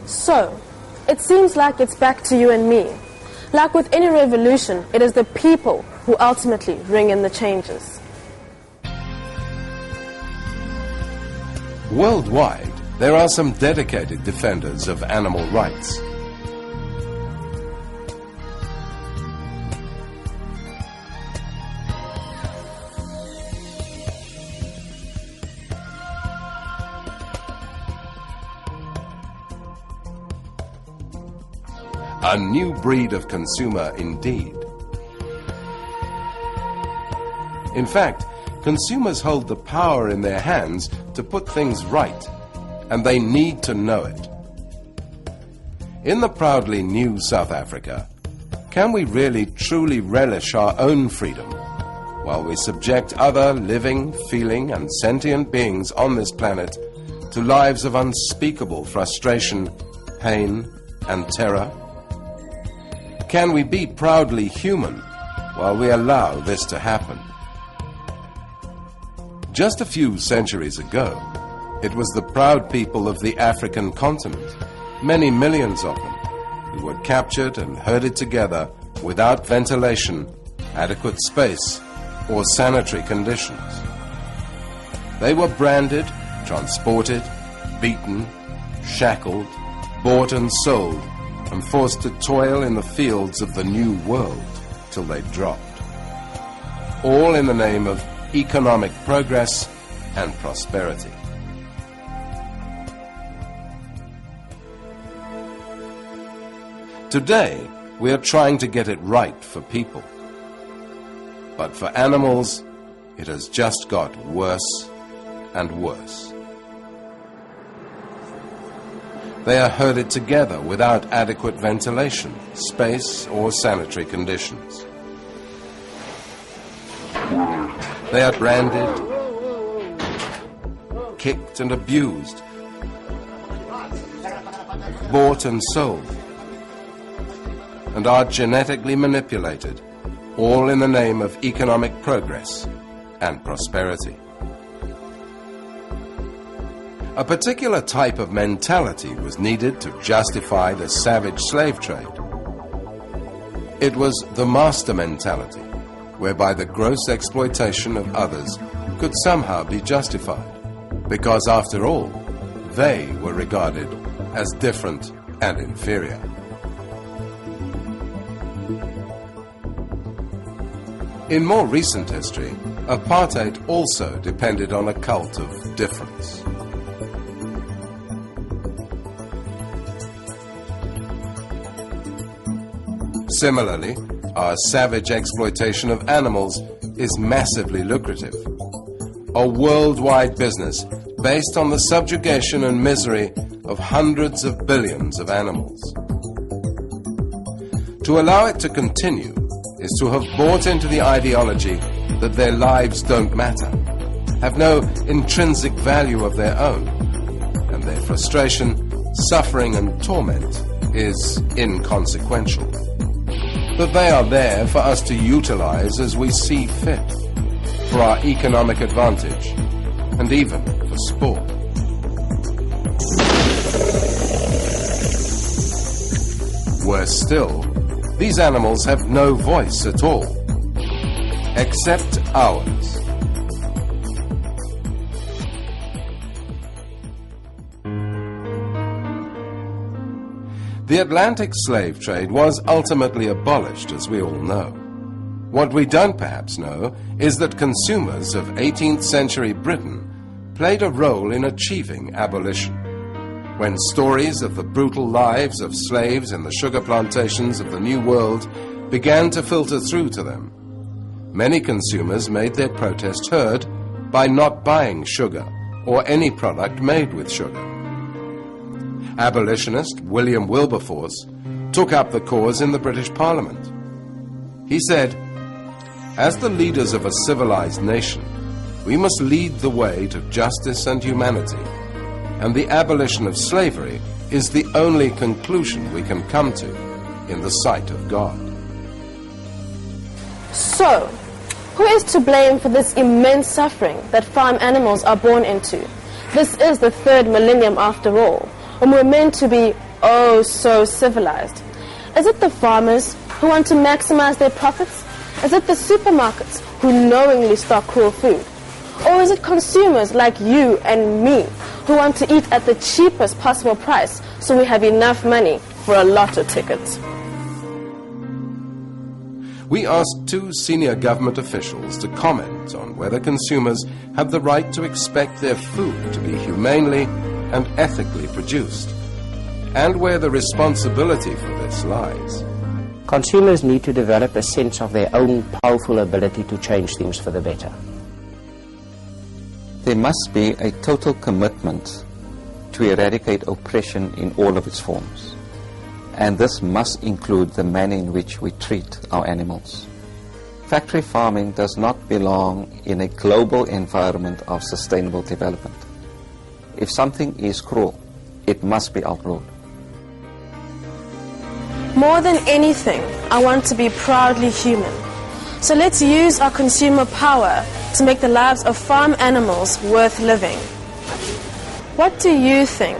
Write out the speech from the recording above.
So, it seems like it's back to you and me. Like with any revolution, it is the people who ultimately bring in the changes. Worldwide, there are some dedicated defenders of animal rights. A new breed of consumer indeed. In fact, consumers hold the power in their hands to put things right, and they need to know it. In the proudly new South Africa, can we really truly relish our own freedom while we subject other living, feeling and sentient beings on this planet to lives of unspeakable frustration, pain and terror? Can we be proudly human while we allow this to happen? Just a few centuries ago, it was the proud people of the African continent, many millions of them, who were captured and herded together without ventilation, adequate space, or sanitary conditions. They were branded, transported, beaten, shackled, bought and sold, and forced to toil in the fields of the new world till they dropped. All in the name of economic progress and prosperity. Today, we are trying to get it right for people. But for animals, it has just got worse and worse. They are herded together without adequate ventilation, space, or sanitary conditions. They are branded, kicked and abused, bought and sold, and are genetically manipulated, all in the name of economic progress and prosperity. A particular type of mentality was needed to justify the savage slave trade. It was the master mentality, whereby the gross exploitation of others could somehow be justified, because after all, they were regarded as different and inferior. In more recent history, apartheid also depended on a cult of difference. Similarly, our savage exploitation of animals is massively lucrative. A worldwide business based on the subjugation and misery of hundreds of billions of animals. To allow it to continue is to have bought into the ideology that their lives don't matter, have no intrinsic value of their own, and their frustration, suffering and torment is inconsequential. That they are there for us to utilize as we see fit, for our economic advantage, and even for sport. Worse still, these animals have no voice at all, except ours. The Atlantic slave trade was ultimately abolished, as we all know. What we don't perhaps know is that consumers of 18th century Britain played a role in achieving abolition. When stories of the brutal lives of slaves in the sugar plantations of the New World began to filter through to them, many consumers made their protest heard by not buying sugar or any product made with sugar. Abolitionist William Wilberforce took up the cause in the British Parliament. He said, "As the leaders of a civilized nation, we must lead the way to justice and humanity, and the abolition of slavery is the only conclusion we can come to in the sight of God." So, who is to blame for this immense suffering that farm animals are born into? This is the third millennium after all, and we're meant to be oh so civilized? Is it the farmers who want to maximize their profits? Is it the supermarkets who knowingly stock cruel food? Or is it consumers like you and me who want to eat at the cheapest possible price so we have enough money for a lotto ticket? We asked 2 senior government officials to comment on whether consumers have the right to expect their food to be humanely and ethically produced, and where the responsibility for this lies. Consumers need to develop a sense of their own powerful ability to change things for the better. There must be a total commitment to eradicate oppression in all of its forms. And this must include the manner in which we treat our animals. Factory farming does not belong in a global environment of sustainable development. If something is cruel, it must be outlawed. More than anything, I want to be proudly human. So let's use our consumer power to make the lives of farm animals worth living. What do you think?